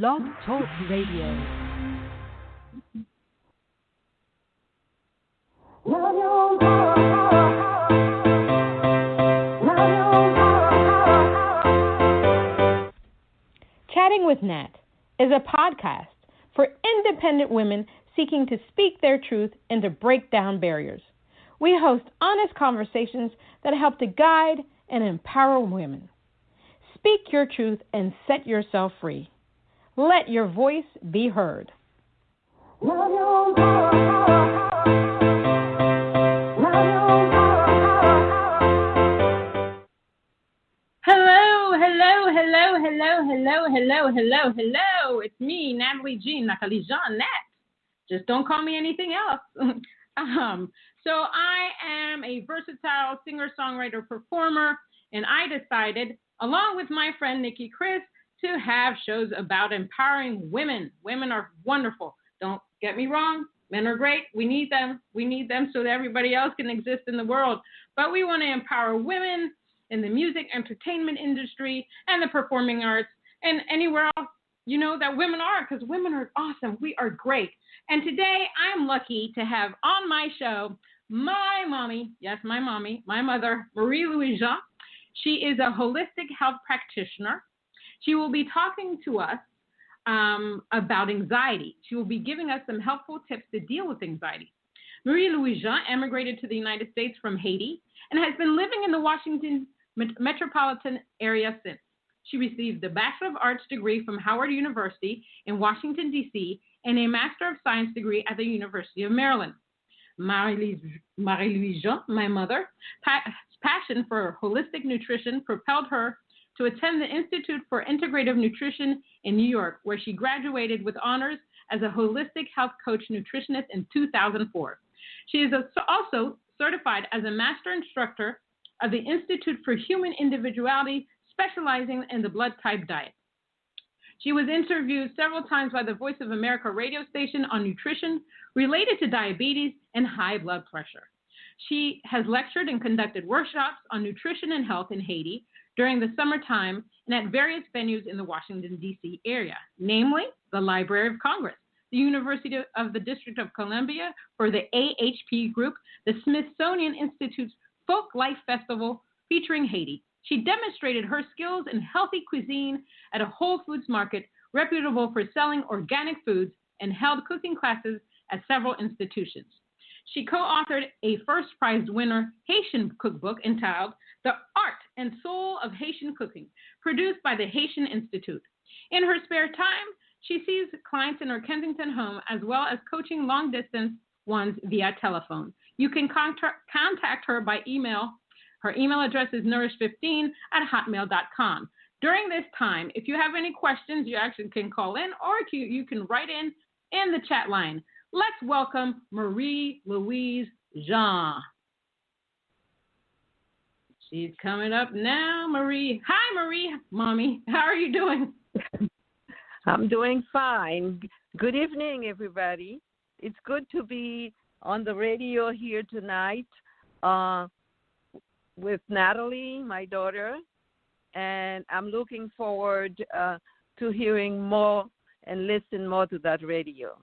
Blog Talk Radio. Chatting with Nat is a podcast for independent women seeking to speak their truth and to break down barriers. We host honest conversations that help to guide and empower women. Speak your truth and set yourself free. Let your voice be heard. Hello, hello. It's me, Marie-Louise Jean, Natalie Jean, Nat. Just don't call me anything else. So I am a versatile singer-songwriter performer, and I decided, along with my friend Nikki Chris, to have shows about empowering women. Women are wonderful. Don't get me wrong. Men are great. We need them. We need them so that everybody else can exist in the world. But we want to empower women in the music, entertainment industry, and the performing arts, and anywhere else, that women are, because women are awesome. We are great. And today I'm lucky to have on my show my mommy, yes, my mommy, my mother, Marie-Louise Jean. She is a holistic health practitioner. She will be talking to us about anxiety. She will be giving us some helpful tips to deal with anxiety. Marie-Louise Jean emigrated to the United States from Haiti and has been living in the Washington metropolitan area since. She received a Bachelor of Arts degree from Howard University in Washington, D.C., and a Master of Science degree at the University of Maryland. Marie-Louise Jean, my mother, passion for holistic nutrition propelled her to attend the Institute for Integrative Nutrition in New York, where she graduated with honors as a holistic health coach nutritionist in 2004. She is also certified as a Master Instructor of the Institute for Human Individuality, specializing in the blood type diet. She was interviewed several times by the Voice of America radio station on nutrition related to diabetes and high blood pressure. She has lectured and conducted workshops on nutrition and health in Haiti during the summertime and at various venues in the Washington, D.C. area, namely the Library of Congress, the University of the District of Columbia for the AHP Group, the Smithsonian Institute's Folk Life Festival featuring Haiti. She demonstrated her skills in healthy cuisine at a Whole Foods market reputable for selling organic foods and held cooking classes at several institutions. She co-authored a first prize winner Haitian cookbook entitled The Art and Soul of Haitian Cooking, produced by the Haitian Institute. In her spare time, she sees clients in her Kensington home as well as coaching long-distance ones via telephone. You can contact her by email. Her email address is nourish15@hotmail.com. During this time, if you have any questions, you actually can call in or you can write in the chat line. Let's welcome Marie-Louise Jean. She's coming up now, Marie. Hi, Marie, Mommy. How are you doing? I'm doing fine. Good evening, everybody. It's good to be on the radio here tonight with Natalie, my daughter, and I'm looking forward to hearing more and listen more to that radio.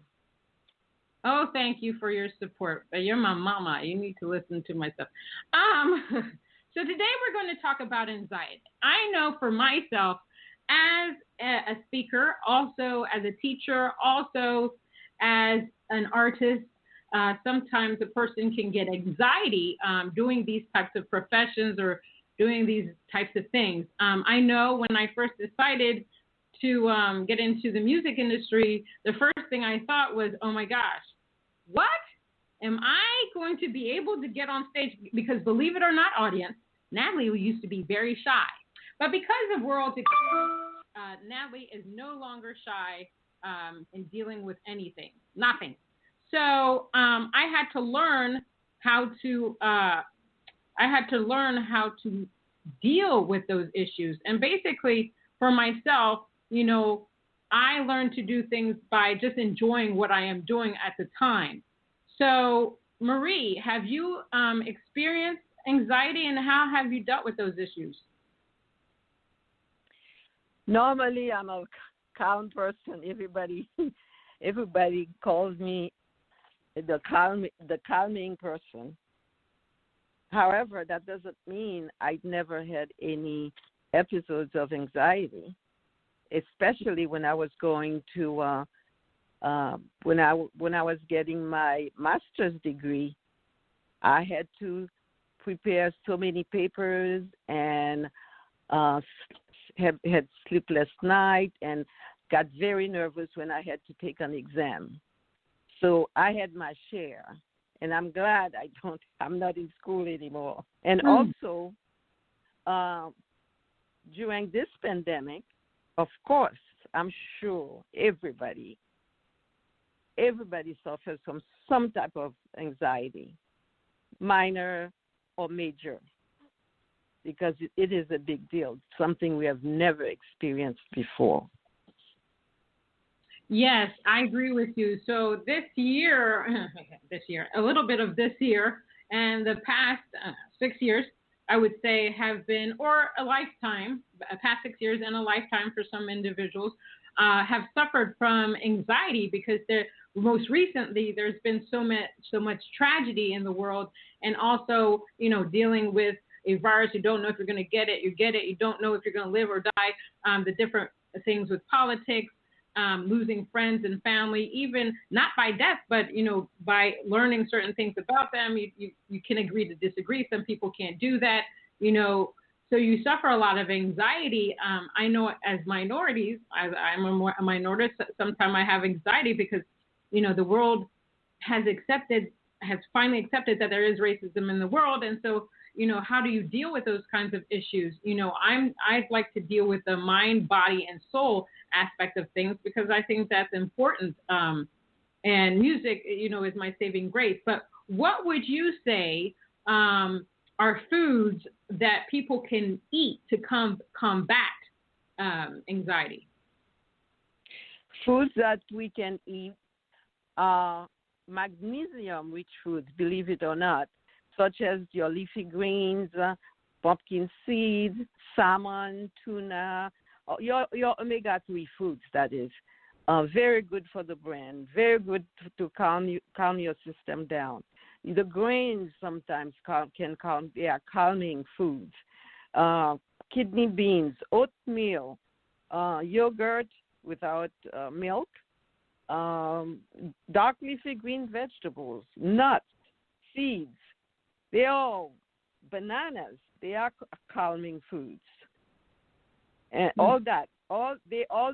Oh, thank you for your support. You're my mama. You need to listen to my stuff. So today we're going to talk about anxiety. I know for myself, as a speaker, also as a teacher, also as an artist, sometimes a person can get anxiety doing these types of professions or doing these types of things. I know when I first decided to get into the music industry, the first thing I thought was, oh my gosh, what? Am I going to be able to get on stage? Because believe it or not, audience, Natalie used to be very shy. But because of world experience, Natalie is no longer shy in dealing with anything, nothing. So I had to learn how to deal with those issues. And basically, for myself, I learned to do things by just enjoying what I am doing at the time. So, Marie, have you experienced anxiety, and how have you dealt with those issues? Normally, I'm a calm person. Everybody calls me the calming person. However, that doesn't mean I've never had any episodes of anxiety, especially when I was going to when I was getting my master's degree. I had to prepare so many papers and had sleepless night and got very nervous when I had to take an exam. So I had my share, and I'm glad I'm not in school anymore. And also, during this pandemic, of course, I'm sure everybody suffers from some type of anxiety, minor or major, because it is a big deal, something we have never experienced before. Yes, I agree with you. So this year, a little bit of this year and the past 6 years, I would say have been, or a lifetime, past 6 years and a lifetime for some individuals, have suffered from anxiety because most recently there's been so much tragedy in the world, and also, dealing with a virus. You don't know if you're going to get it, you don't know if you're going to live or die, the different things with politics, losing friends and family, even not by death, but, by learning certain things about them. You can agree to disagree. Some people can't do that, so you suffer a lot of anxiety. I know as minorities, I'm a minority, sometimes I have anxiety because, the world has finally accepted that there is racism in the world. And so, how do you deal with those kinds of issues? I'd like to deal with the mind, body, and soul aspect of things because I think that's important. And music, is my saving grace. But what would you say are foods that people can eat to combat anxiety? Foods that we can eat are magnesium-rich foods, believe it or not, such as your leafy greens, pumpkin seeds, salmon, tuna, your omega-3 foods, that is. Very good for the brain, very good to calm your system down. The grains sometimes can calm, they are calming foods. Kidney beans, oatmeal, yogurt without milk, dark leafy green vegetables, nuts, seeds. Bananas, they are calming foods. And all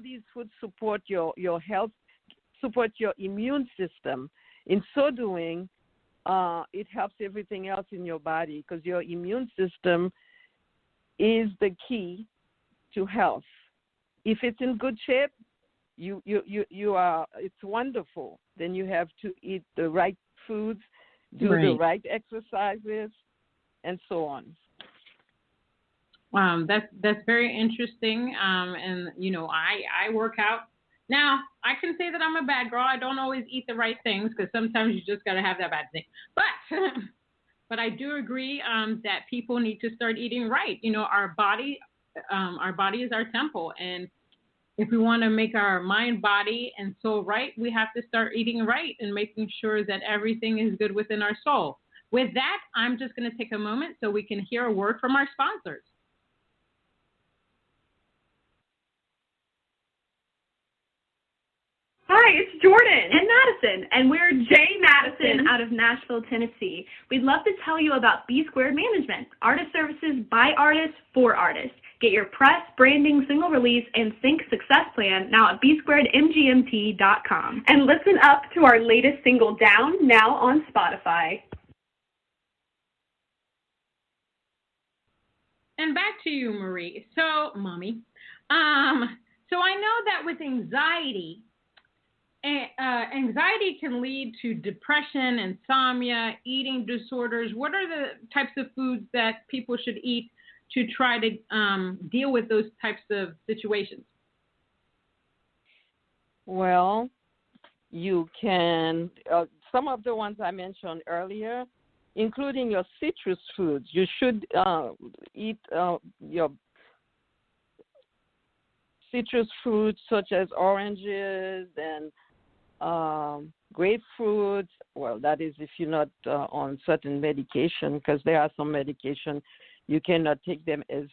these foods support your health, support your immune system. In so doing, it helps everything else in your body because your immune system is the key to health. If it's in good shape, you are. It's wonderful. Then you have to eat the right foods, do the right exercises, and so on. That's very interesting. And I work out. Now I can say that I'm a bad girl. I don't always eat the right things because sometimes you just got to have that bad thing. But I do agree that people need to start eating right. Our body is our temple, and if we want to make our mind, body, and soul right, we have to start eating right and making sure that everything is good within our soul. With that, I'm just going to take a moment so we can hear a word from our sponsors. Hi, it's Jordan and Madison, and we're Jay Madison out of Nashville, Tennessee. We'd love to tell you about B Squared Management, artist services by artists for artists. Get your press, branding, single release, and sync success plan now at bsquaredmgmt.com. And listen up to our latest single, Down, now on Spotify. And back to you, Marie. So, Mommy, so I know that with anxiety can lead to depression, insomnia, eating disorders. What are the types of foods that people should eat to try to deal with those types of situations? Well, you can, some of the ones I mentioned earlier, including your citrus foods. You should eat your citrus fruits such as oranges and grapefruits. Well, that is if you're not on certain medication, because there are some medication you cannot take them as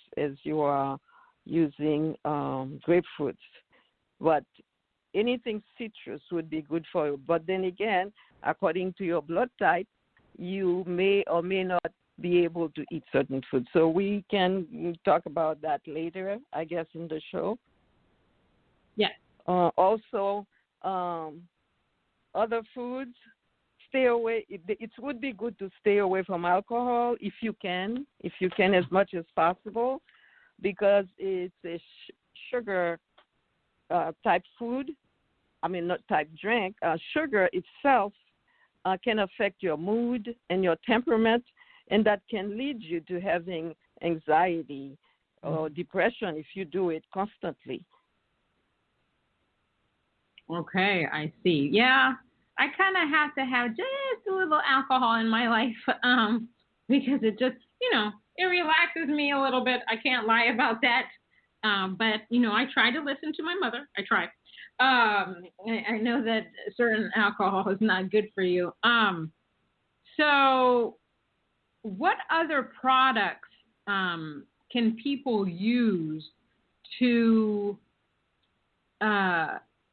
you are using grapefruits. But anything citrus would be good for you. But then again, according to your blood type, you may or may not be able to eat certain foods. So we can talk about that later, I guess, in the show. Yeah. Also, other foods, stay away. It would be good to stay away from alcohol if you can as much as possible, because it's a sugar type food. I mean, not type drink. Sugar itself can affect your mood and your temperament, and that can lead you to having anxiety or depression if you do it constantly. Okay, I see. Yeah, I kind of have to have just a little alcohol in my life because it just, it relaxes me a little bit. I can't lie about that. But, I try to listen to my mother. I try. I know that certain alcohol is not good for you. So what other products can people use to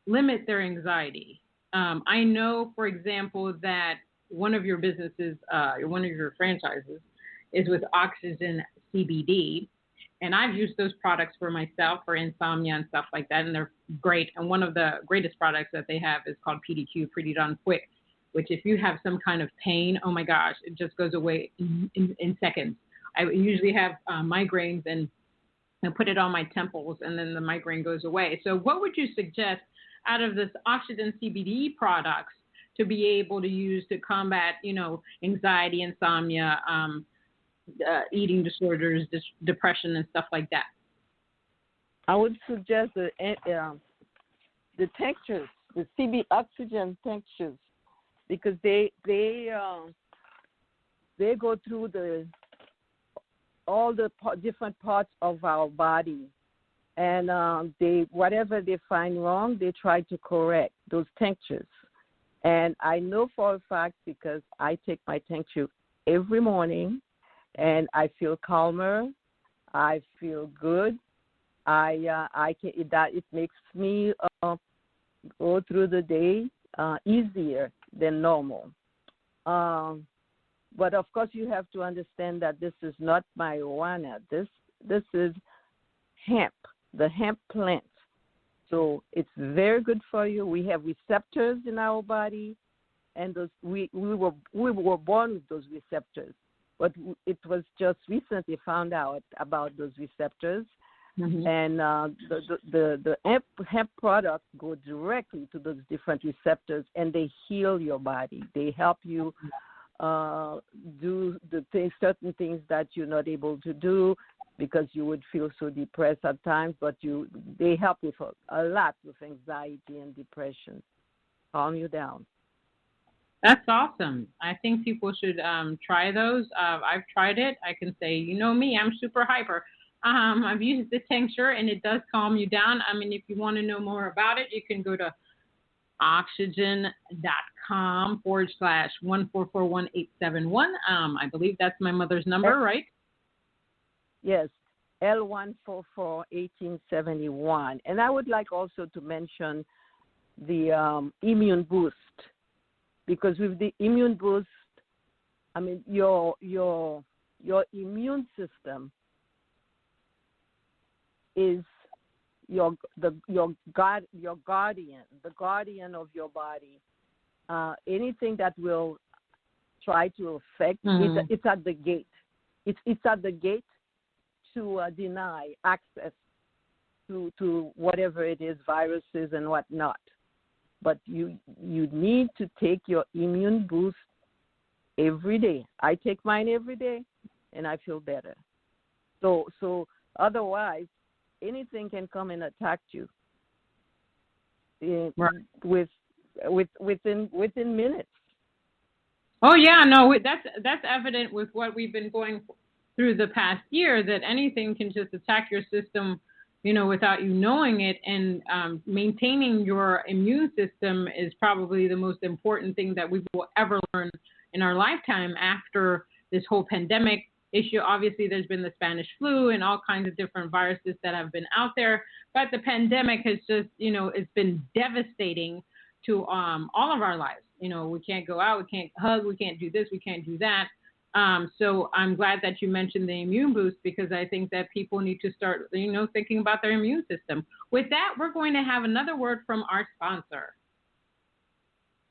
limit their anxiety? I know, for example, that one of your businesses, one of your franchises, is with Oxygen CBD. And I've used those products for myself for insomnia and stuff like that, and they're great. And one of the greatest products that they have is called PDQ, Pretty Darn Quick, which if you have some kind of pain, oh my gosh, it just goes away in seconds. I usually have migraines, and I put it on my temples, and then the migraine goes away. So what would you suggest out of this Oxygen CBD products to be able to use to combat, anxiety, insomnia, eating disorders, depression, and stuff like that? I would suggest the tinctures, the CB oxygen tinctures, because they go through all the different parts of our body, and whatever they find wrong, they try to correct those tinctures. And I know for a fact, because I take my tincture every morning, and I feel calmer. I feel good. It makes me go through the day easier than normal. But of course, you have to understand that this is not marijuana. This is hemp, the hemp plant. So it's very good for you. We have receptors in our body, and we were born with those receptors. But it was just recently found out about those receptors, and the hemp products go directly to those different receptors, and they heal your body. They help you do certain things that you're not able to do because you would feel so depressed at times. But they help with a lot with anxiety and depression, calm you down. That's awesome. I think people should try those. I've tried it. I can say, me, I'm super hyper. I've used the tincture, and it does calm you down. I mean, if you want to know more about it, you can go to oxygen.com/1441871. I believe that's my mother's number, right? Yes, L1441871. And I would like also to mention the immune boost. Because with the immune boost, I mean, your immune system is your guardian, the guardian of your body. Anything that will try to affect, it's at the gate. It's at the gate to deny access to whatever it is, viruses and whatnot. But you need to take your immune boost every day. I take mine every day, and I feel better. So otherwise, anything can come and attack you within minutes. Oh yeah, no, that's evident with what we've been going through the past year. That anything can just attack your system without you knowing it. And maintaining your immune system is probably the most important thing that we will ever learn in our lifetime after this whole pandemic issue. Obviously, there's been the Spanish flu and all kinds of different viruses that have been out there. But the pandemic has just, it's been devastating to all of our lives. We can't go out, we can't hug, we can't do this, we can't do that. So I'm glad that you mentioned the immune boost, because I think that people need to start, thinking about their immune system. With that, we're going to have another word from our sponsor.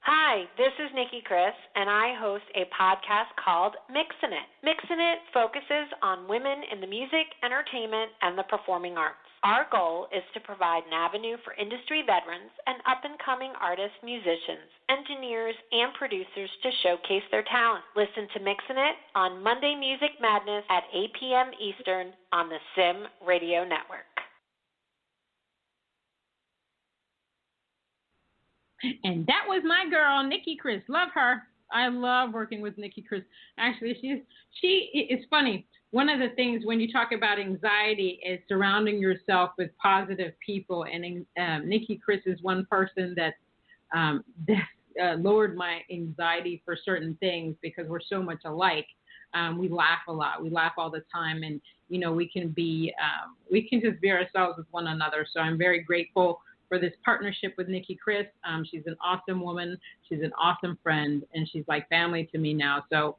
Hi, this is Nikki Chris, and I host a podcast called Mixin' It. Mixin' It focuses on women in the music, entertainment, and the performing arts. Our goal is to provide an avenue for industry veterans and up-and-coming artists, musicians, engineers, and producers to showcase their talent. Listen to Mixin' It on Monday Music Madness at 8 p.m. Eastern on the Sim Radio Network. And that was my girl, Nikki Chris. Love her. I love working with Nikki Chris. Actually, it's funny. One of the things when you talk about anxiety is surrounding yourself with positive people. And Nikki Chris is one person that lowered my anxiety for certain things, because we're so much alike. We laugh a lot. We laugh all the time. And, we can just be ourselves with one another. So I'm very grateful for this partnership with Nikki Chris. She's an awesome woman. She's an awesome friend, and she's like family to me now. So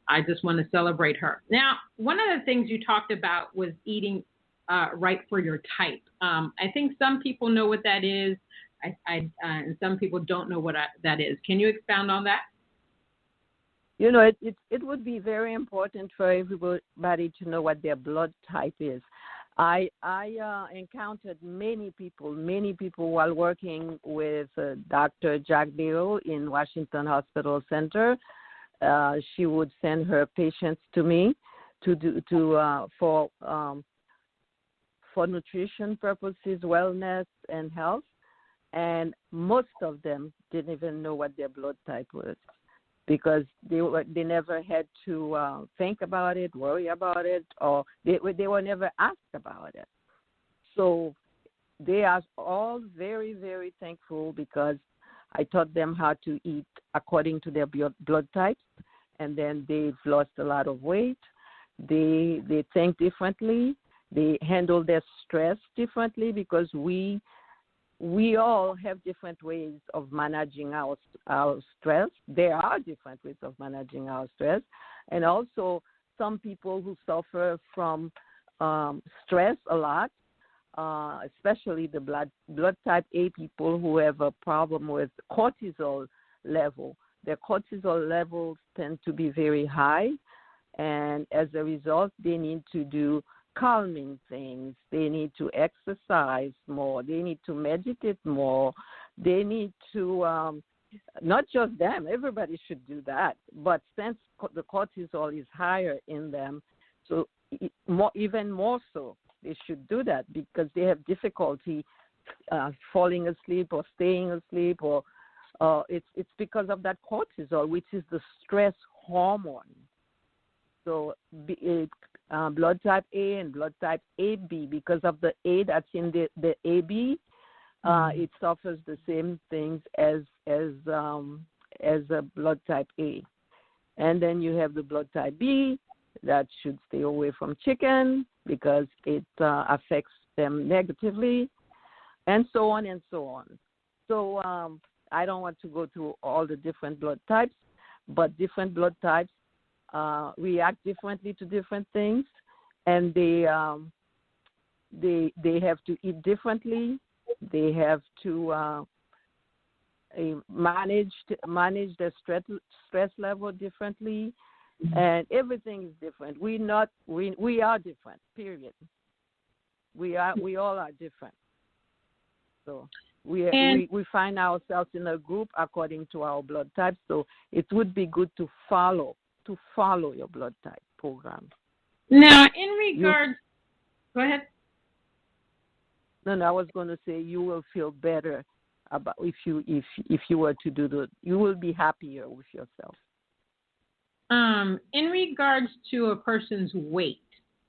I just want to celebrate her. Now, one of the things you talked about was eating right for your type. I think some people know what that is, and some people don't know what that is. Can you expound on that? It would be very important for everybody to know what their blood type is. I encountered many people while working with Dr. Jack Dale in Washington Hospital Center. She would send her patients to me for nutrition purposes, wellness, and health, and most of them didn't even know what their blood type was, because they never had to think about it, worry about it, or they were never asked about it. So they are all very, very thankful, because I taught them how to eat according to their blood types, and then they've lost a lot of weight. They think differently. They handle their stress differently, because we all have different ways of managing our stress. There are different ways of managing our stress. And also some people who suffer from stress a lot, especially the blood type A people who have a problem with cortisol level. Their cortisol levels tend to be very high, and as a result, they need to do calming things. They need to exercise more. They need to meditate more. They need to, not just them, everybody should do that. But since the cortisol is higher in them, so even more so, they should do that, because they have difficulty falling asleep or staying asleep, or it's because of that cortisol, which is the stress hormone. So blood type A and blood type AB, because of the A that's in the AB, it suffers the same things as a blood type A. And then you have the blood type B that should stay away from chicken because it affects them negatively, and so on and so on. So I don't want to go through all the different blood types, but different blood types react differently to different things, and they have to eat differently. They have to manage their stress level differently, and everything is different. We are different. Period. We all are different. So we find ourselves in a group according to our blood type. So it would be good to follow your blood type program. Now, in regards, go ahead. No, I was going to say you will feel better about if you were to do you will be happier with yourself. In regards to a person's weight,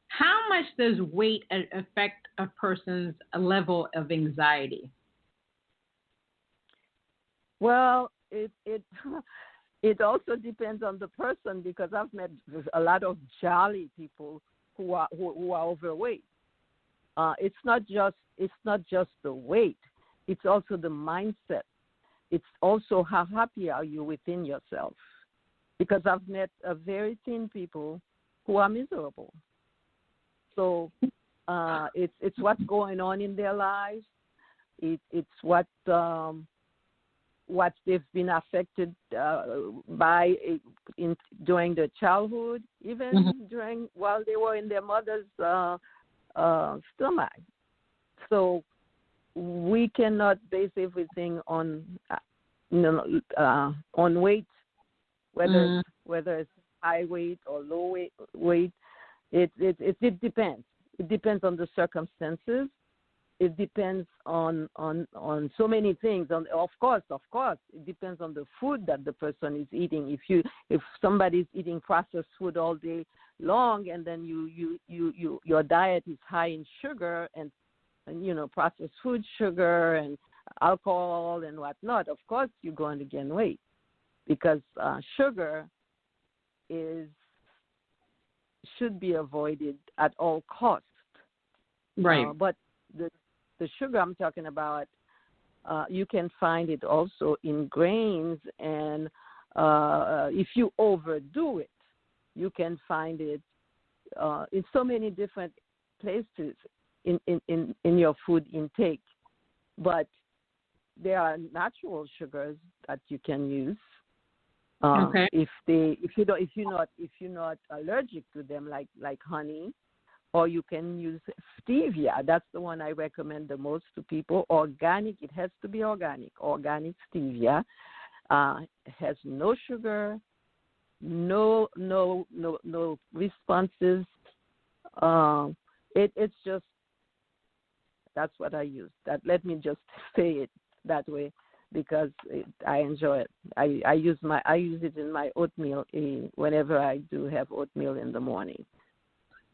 How much does weight affect a person's level of anxiety? Well, it it also depends on the person, because I've met a lot of jolly people who are overweight. It's not just the weight. It's also the mindset. It's also how happy are you within yourself. Because I've met very thin people who are miserable. So it's what's going on in their lives. It's what they've been affected by during their childhood, even while they were in their mother's stomach. So we cannot base everything on weight, whether it's high weight or low weight. It depends. It depends on the circumstances. It depends on so many things. Of course, it depends on the food that the person is eating. If somebody is eating processed food all day long, and then your diet is high in sugar and processed food, sugar and alcohol and whatnot, of course you're going to gain weight, because sugar should be avoided at all costs. Right. But the sugar I'm talking about, you can find it also in grains, and if you overdo it, you can find it in so many different places in your food intake. But there are natural sugars that you can use. Okay. If you're not allergic to them, like honey. Or you can use stevia. That's the one I recommend the most to people. Organic. It has to be organic. Organic stevia has no sugar, no responses. It's just, that's what I use. Let me just say it that way, because I enjoy it. I use it in my oatmeal whenever I do have oatmeal in the morning.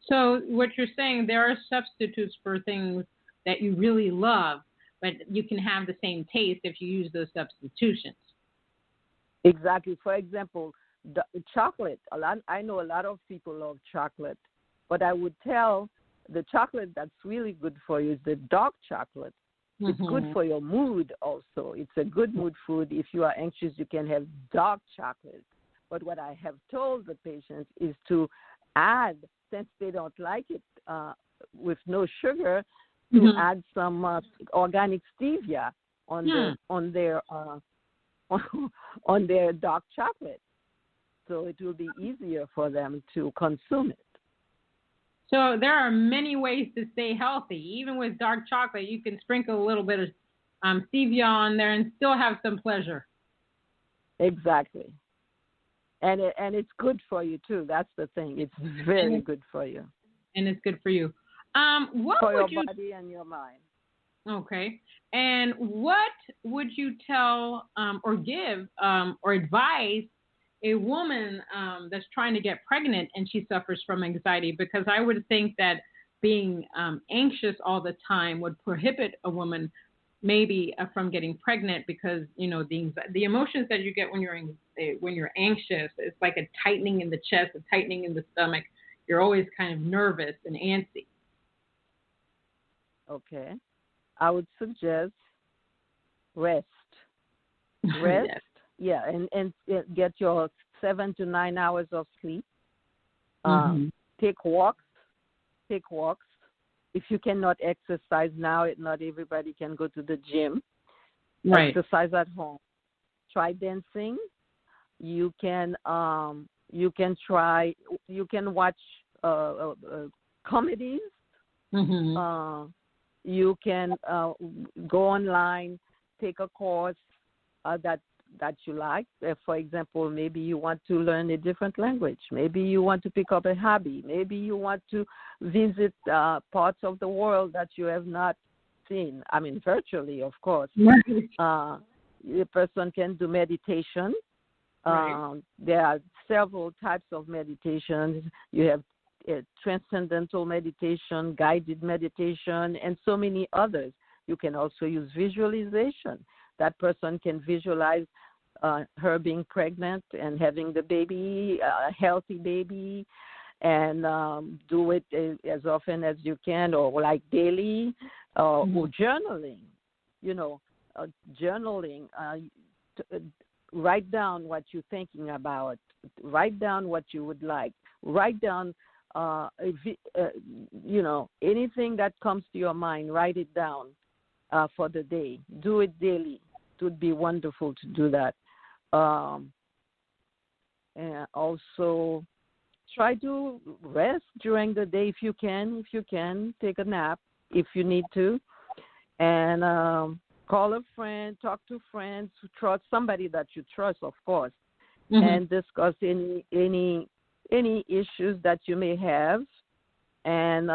So what you're saying, there are substitutes for things that you really love, but you can have the same taste if you use those substitutions. Exactly. For example, the chocolate. I know a lot of people love chocolate, but I would tell the chocolate that's really good for you is the dark chocolate. It's good for your mood also. It's a good mood food. If you are anxious, you can have dark chocolate. But what I have told the patients is to add, since they don't like it with no sugar, to add some organic stevia on their dark chocolate, so it will be easier for them to consume it. So there are many ways to stay healthy. Even with dark chocolate, you can sprinkle a little bit of stevia on there and still have some pleasure. Exactly. And it's good for you too. That's the thing. It's very good for you. And it's good for you. What for would your body and your mind. Okay. And what would you tell or give or advise a woman that's trying to get pregnant and she suffers from anxiety? Because I would think that being anxious all the time would prohibit a woman maybe from getting pregnant, because the emotions that you get when you're anxious, it's like a tightening in the chest, a tightening in the stomach. You're always kind of nervous and antsy. Okay, I would suggest rest. Rest, yes. and get your 7 to 9 hours of sleep. Take walks. If you cannot exercise now, not everybody can go to the gym. Right. Exercise at home. Try dancing. You can watch comedies. You can go online, take a course that you like. For example, maybe you want to learn a different language. Maybe you want to pick up a hobby. Maybe you want to visit parts of the world that you have not seen. I mean, virtually, of course. A person can do meditation. Right. There are several types of meditations. You have transcendental meditation, guided meditation, and so many others. You can also use visualization. That person can visualize her being pregnant and having the baby, a healthy baby, and do it as often as you can, or like daily, or journaling. Journaling. Write down what you're thinking about. Write down what you would like. Write down, anything that comes to your mind. Write it down for the day. Do it daily. It would be wonderful to do that. And also, try to rest during the day if you can. Take a nap if you need to, and call a friend, talk to friends, trust somebody that you trust, of course, and discuss any issues that you may have, and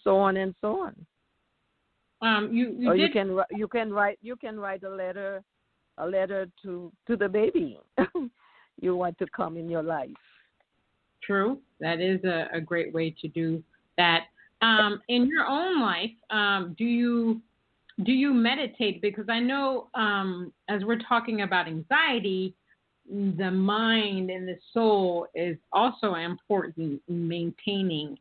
so on and so on. You can write a letter to the baby you want to come in your life. True, that is a great way to do that. In your own life, do you meditate? Because I know as we're talking about anxiety, the mind and the soul is also important in maintaining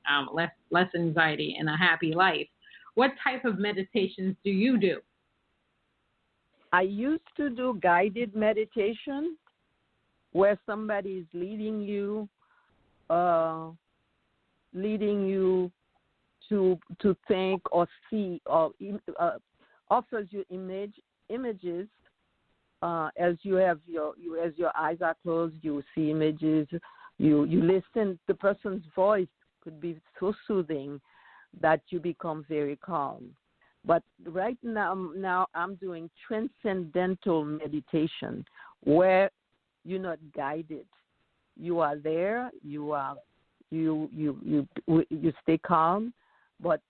less anxiety and a happy life. What type of meditations do you do? I used to do guided meditation where somebody is leading you to think or see, or offers you images as you have as your eyes are closed. You see images. You listen. The person's voice could be so soothing that you become very calm. But right now I'm doing transcendental meditation where you're not guided. You are there. You stay calm, but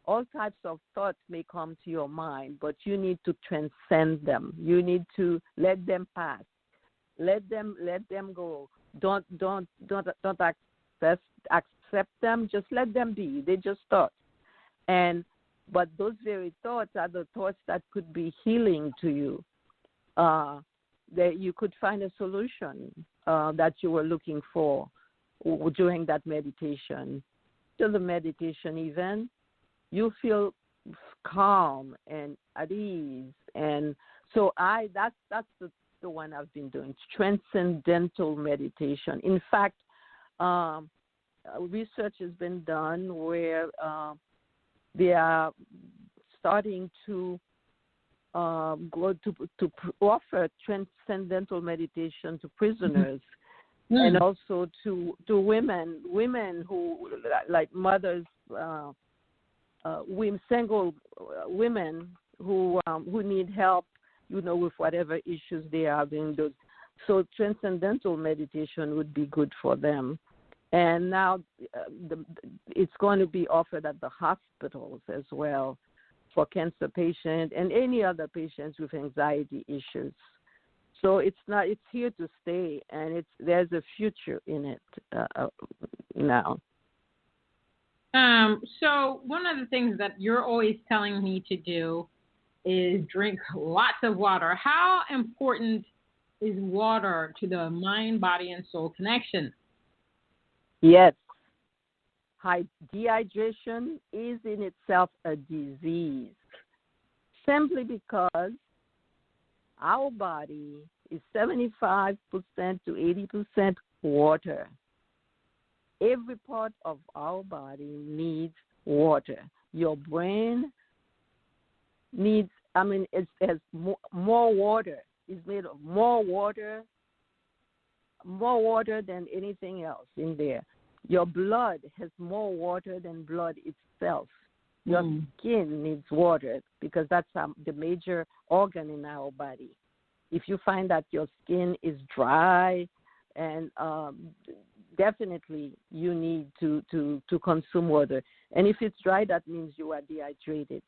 all types of thoughts may come to your mind, but you need to transcend them. You need to let them pass. Let them go. Don't accept them. Just let them be. They just thoughts. But those very thoughts are the thoughts that could be healing to you. That you could find a solution that you were looking for during that meditation. To the meditation event, you feel calm and at ease, and so that's the one I've been doing, transcendental meditation. In fact, research has been done where they are starting to go to offer transcendental meditation to prisoners. And also to women who, like mothers, single women who need help, with whatever issues they are having. So transcendental meditation would be good for them. And now it's going to be offered at the hospitals as well for cancer patients and any other patients with anxiety issues. So it's here to stay, and there's a future in it now. So one of the things that you're always telling me to do is drink lots of water. How important is water to the mind, body, and soul connection? Yes. Dehydration is in itself a disease, simply because our body is 75% to 80% water. Every part of our body needs water. Your brain needs, it has more water. It's made of more water than anything else in there. Your blood has more water than blood itself. Your skin needs water because that's the major organ in our body. If you find that your skin is dry, and definitely you need to consume water. And if it's dry, that means you are dehydrated.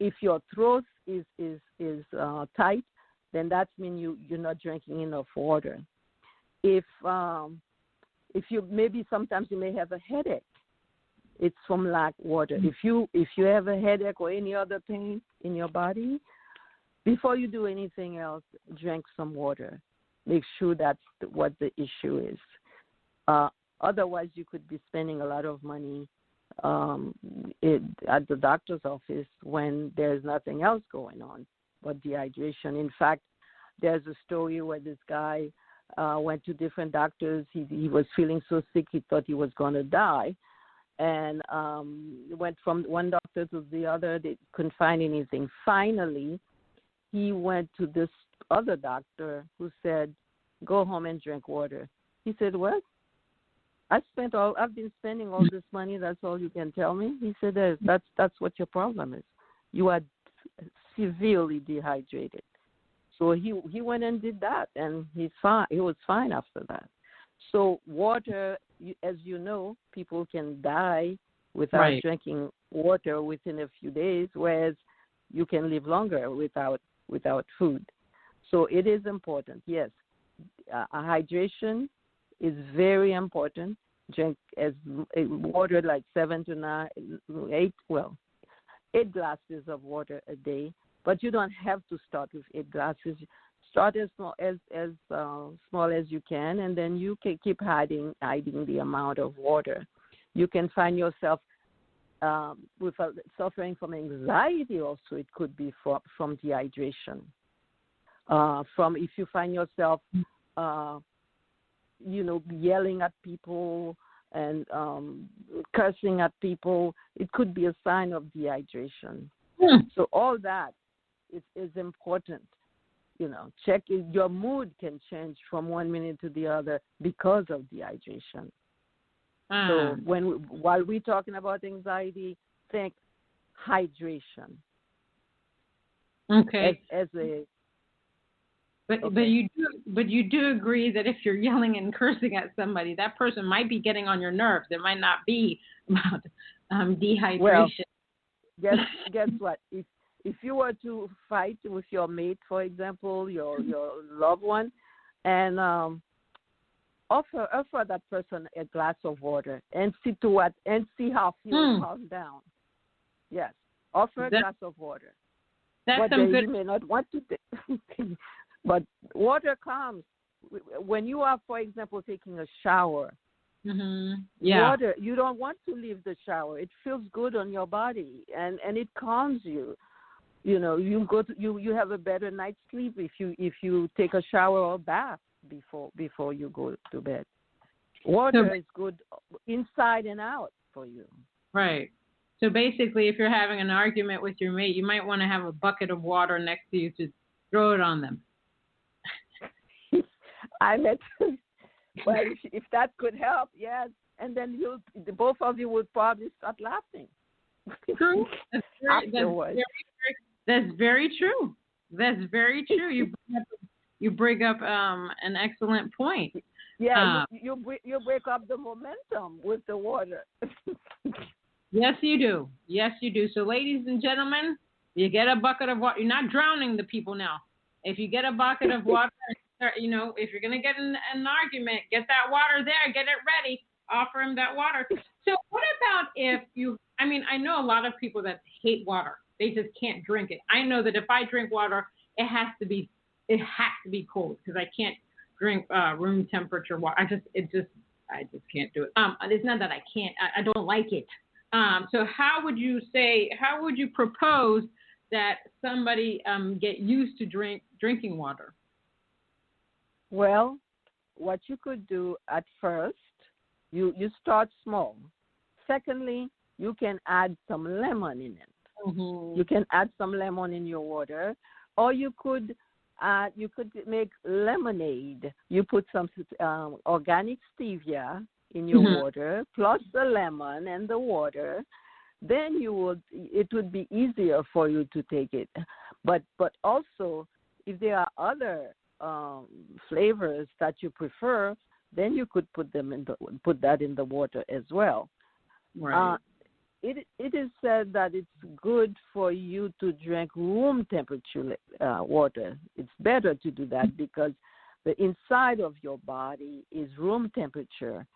If your throat is tight, then that means you're not drinking enough water. if you maybe sometimes you may have a headache, it's from lack of water. If you have a headache or any other pain in your body, before you do anything else, drink some water. Make sure that's what the issue is. Otherwise, you could be spending a lot of money at the doctor's office when there's nothing else going on but dehydration. In fact, there's a story where this guy went to different doctors. He was feeling so sick he thought he was going to die, and went from one doctor to the other. They couldn't find anything. Finally, he went to this other doctor who said, "Go home and drink water." He said, "What? I've been spending all this money. That's all you can tell me?" He said, "That's what your problem is. You are severely dehydrated." So he went and did that, and he's fine. He was fine after that. So water, as you know, people can die without drinking water within a few days, whereas you can live longer without food. So it is important. Yes, hydration is very important. Drink water like 7 to 8 glasses of water a day. But you don't have to start with 8 glasses. Start as small as you can, and then you can keep adding the amount of water. You can find yourself suffering from anxiety. Also, it could be from dehydration. If you find yourself, yelling at people and cursing at people, it could be a sign of dehydration. So all that is important. Check your mood can change from 1 minute to the other because of dehydration. So while we're talking about anxiety, think hydration. Okay. But you do agree that if you're yelling and cursing at somebody, that person might be getting on your nerves. It might not be about dehydration. Well, guess what? If you were to fight with your mate, for example, your loved one, and offer that person a glass of water and see how he will calm down. Yes, offer a glass of water. That's some good. You may not want to take, but water calms. When you are, for example, taking a shower, water, you don't want to leave the shower. It feels good on your body, and it calms you. You have a better night's sleep if you take a shower or bath before you go to bed. Water is good inside and out for you. Right. So basically, if you're having an argument with your mate, you might want to have a bucket of water next to you to throw it on them. Well, if that could help, yes. And then both of you would probably start laughing. True. That's very true. That's very true. You bring up an excellent point. Yeah, you break up the momentum with the water. Yes, you do. Yes, you do. So, ladies and gentlemen, you get a bucket of water. You're not drowning the people now. If you get a bucket of water, if you're going to get in an argument, get that water there. Get it ready. Offer him that water. So what about if I know a lot of people that hate water. They just can't drink it. I know that if I drink water, it has to be cold because I can't drink room temperature water. I just can't do it. It's not that I can't. I don't like it. So how would you propose that somebody get used to drinking water? Well, what you could do at first, you start small. Secondly, you can add some lemon in it. Mm-hmm. You can add some lemon in your water, or you could make lemonade. You put some organic stevia in your water, plus the lemon and the water. Then it would be easier for you to take it. But also, if there are other flavors that you prefer, then you could put that in the water as well. Right. It is said that it's good for you to drink room temperature water. It's better to do that because the inside of your body is room temperature,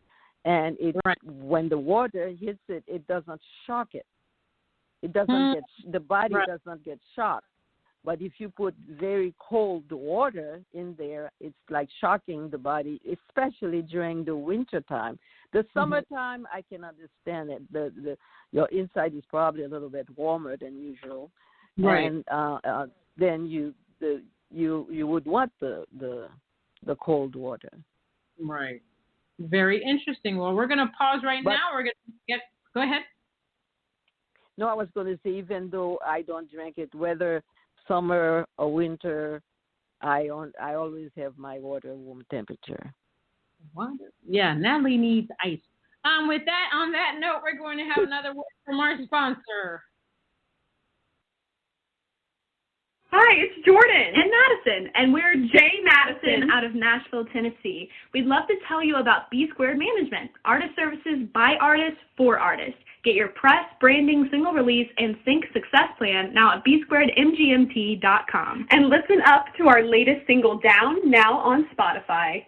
and when the water hits it, it doesn't shock it. It doesn't the body does not get shocked. But if you put very cold water in there, it's like shocking the body, especially during the winter time. The summertime, I can understand it. Your inside is probably a little bit warmer than usual, and then you would want the cold water. Right. Very interesting. Well, we're going to pause now. We're going to go ahead. No, I was going to say, even though I don't drink it, whether summer or winter, I always have my water room temperature. What? Yeah, Natalie needs ice. On that note, we're going to have another word from our sponsor. Hi, it's Jordan and Madison, and we're Jay Madison out of Nashville, Tennessee. We'd love to tell you about B Squared Management, artist services by artists for artists. Get your press, branding, single release, and sync success plan now at bsquaredmgmt.com. And listen up to our latest single, Down, now on Spotify.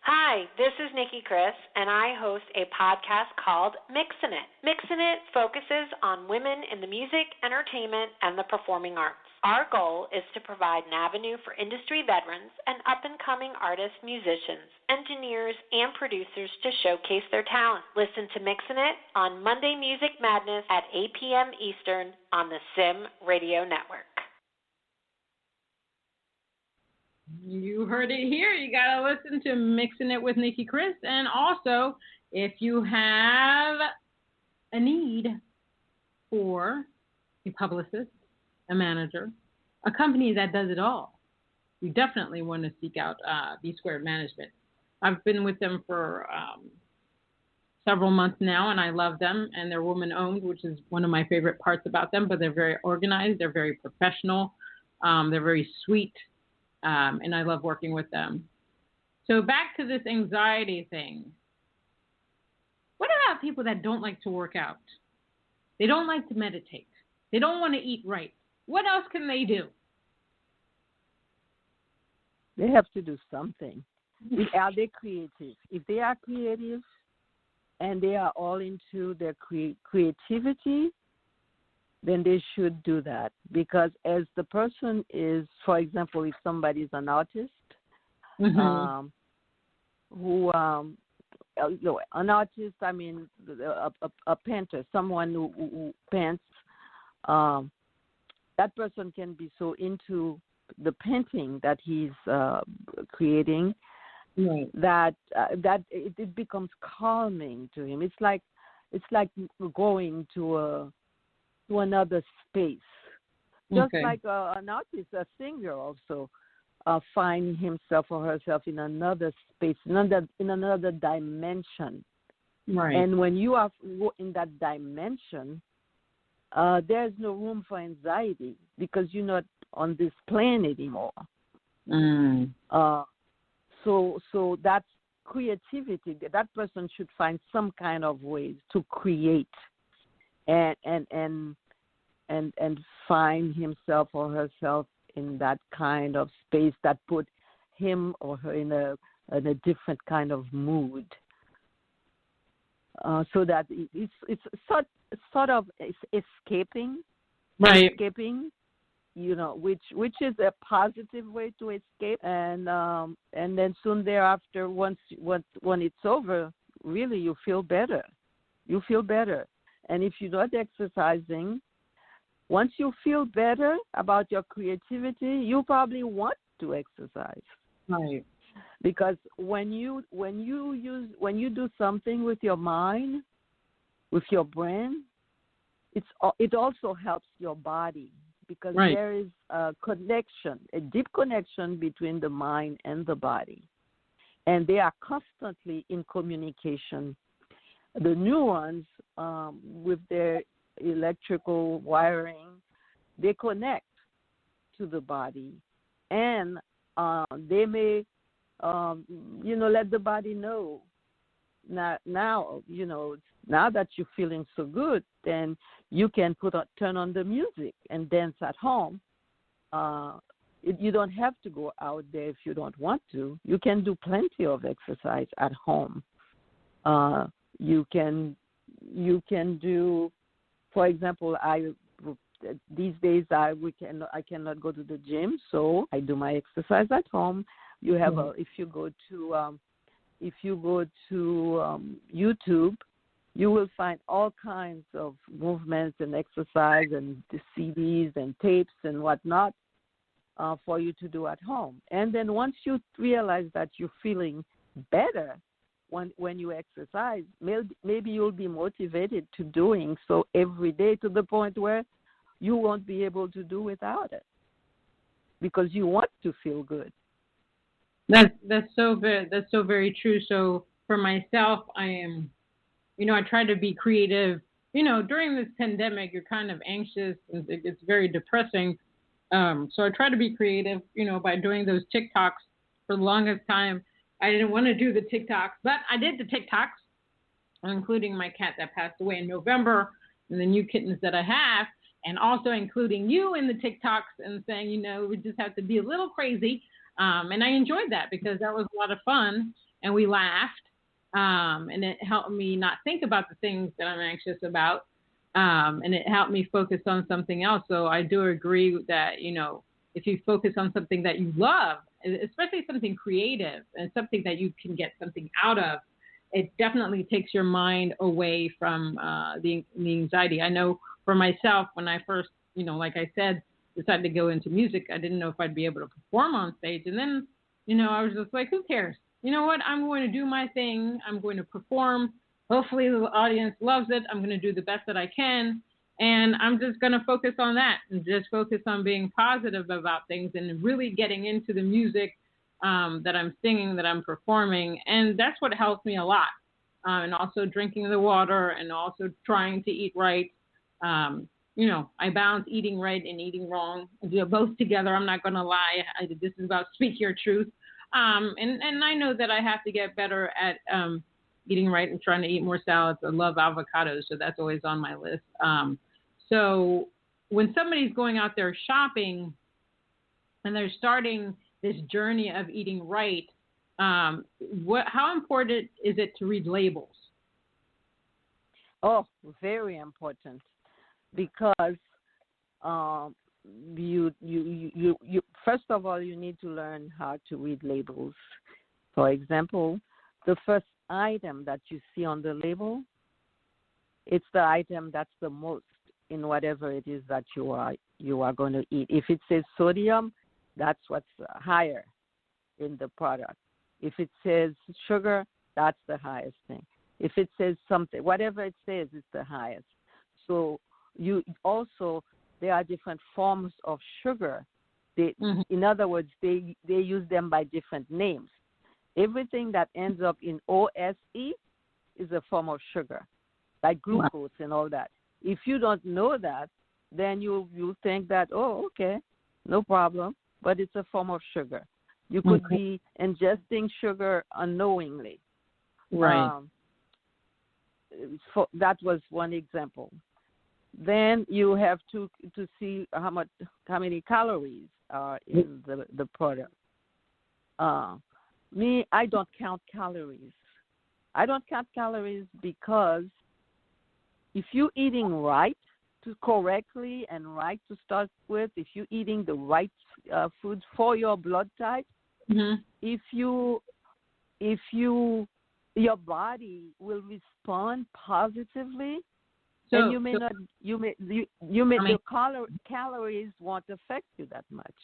Hi, this is Nikki Chris, and I host a podcast called Mixin' It. Mixin' It focuses on women in the music, entertainment, and the performing arts. Our goal is to provide an avenue for industry veterans and up-and-coming artists, musicians, engineers, and producers to showcase their talent. Listen to Mixin' It on Monday Music Madness at 8 p.m. Eastern on the Sim Radio Network. You heard it here. You got to listen to Mixing It with Nikki Chris. And also, if you have a need for a publicist, a manager, a company that does it all, you definitely want to seek out B Squared Management. I've been with them for several months now, and I love them. And they're woman-owned, which is one of my favorite parts about them. But they're very organized. They're very professional. They're very sweet. And I love working with them. So back to this anxiety thing. What about people that don't like to work out? They don't like to meditate. They don't want to eat right. What else can they do? They have to do something. Are they creative? If they are creative and they are all into their creativity, then they should do that. Because as the person is, for example, if somebody is an artist, an artist, I mean, a painter, someone who paints, that person can be so into the painting that he's creating that it becomes calming to him. It's like going to another space. Just like an artist, a singer also find himself or herself in another space, in another dimension. Right. And when you are in that dimension, there's no room for anxiety because you're not on this plane anymore. So that's creativity. That person should find some kind of ways to create and find himself or herself in that kind of space that put him or her in a different kind of mood. So that it's sort of escaping, right? Escaping, which is a positive way to escape, and then soon thereafter, when it's over, really you feel better. You feel better, and if you're not exercising, once you feel better about your creativity, you probably want to exercise. Right. Because when you do something with your mind, with your brain, it also helps your body because there is a connection, a deep connection between the mind and the body, and they are constantly in communication. The neurons, with their electrical wiring, they connect to the body, and they may let the body know now that you're feeling so good, then you can turn on the music and dance at home You don't have to go out there if you don't want to. You can do plenty of exercise at home. You can do, for example, these days I cannot go to the gym, so I do my exercise at home. You have if you go to YouTube, you will find all kinds of movements and exercise and the CDs and tapes and whatnot for you to do at home. And then once you realize that you're feeling better when you exercise, maybe you'll be motivated to doing so every day to the point where you won't be able to do without it because you want to feel good. That's so very true. So for myself, I try to be creative. During this pandemic, you're kind of anxious and it's very depressing. So I try to be creative, by doing those TikToks for the longest time. I didn't want to do the TikToks, but I did the TikToks, including my cat that passed away in November and the new kittens that I have, and also including you in the TikToks and saying, we just have to be a little crazy. And I enjoyed that because that was a lot of fun and we laughed. And it helped me not think about the things that I'm anxious about. And it helped me focus on something else. So I do agree that, if you focus on something that you love, especially something creative and something that you can get something out of, it definitely takes your mind away from the anxiety. I know for myself, when I first, like I said, decided to go into music, I didn't know if I'd be able to perform on stage. And then, I was just like, who cares? You know what? I'm going to do my thing. I'm going to perform. Hopefully the audience loves it. I'm going to do the best that I can. And I'm just going to focus on that and just focus on being positive about things and really getting into the music that I'm singing, that I'm performing. And that's what helps me a lot. And also drinking the water and also trying to eat right. I balance eating right and eating wrong. I do both together. I'm not going to lie. This is about speak your truth. And I know that I have to get better at eating right and trying to eat more salads. I love avocados, so that's always on my list. So when somebody's going out there shopping and they're starting this journey of eating right, how important is it to read labels? Oh, very important, because you first of all, you need to learn how to read labels. For example, the first item that you see on the label, it's the item that's the most in whatever it is that you are going to eat. If it says sodium, that's what's higher in the product. If it says sugar, that's the highest thing. If it says something, whatever it says, it's the highest. So there are different forms of sugar. In other words, they use them by different names. Everything that ends up in OSE is a form of sugar, like glucose and all that. If you don't know that, then you'll think that, oh, okay, no problem, but it's a form of sugar. You could be ingesting sugar unknowingly. Right. That was one example. Then you have to see how many calories are in the product. Me, I don't count calories. I don't count calories because if you're eating right correctly and right to start with, if you're eating the right foods for your blood type, if your body will respond positively, and the calories won't affect you that much.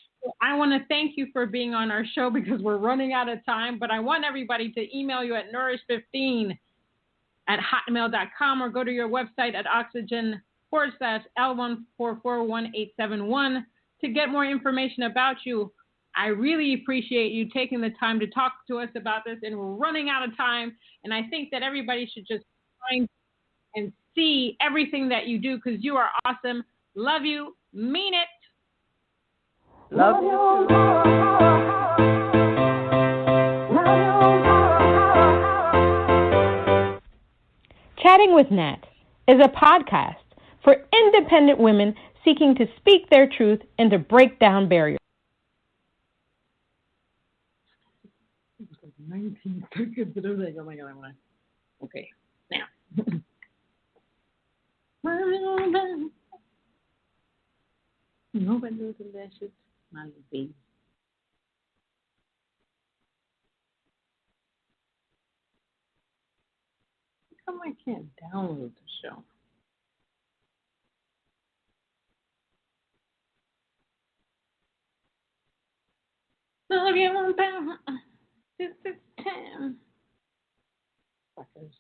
I want to thank you for being on our show because we're running out of time, but I want everybody to email you at nourish15@hotmail.com or go to your website at oxygen/L1441871 to get more information about you. I really appreciate you taking the time to talk to us about this, and we're running out of time, and I think that everybody should just find and see everything that you do because you are awesome. Love you. Mean it. Love you too. Chatting with Nat is a podcast for independent women seeking to speak their truth and to break down barriers. 19 seconds. And I was like, oh my God, I'm going to. Okay, now. Nobody knows that shit. My baby. How come I can't download the show? Love you one pound. This is 10. Fuckers.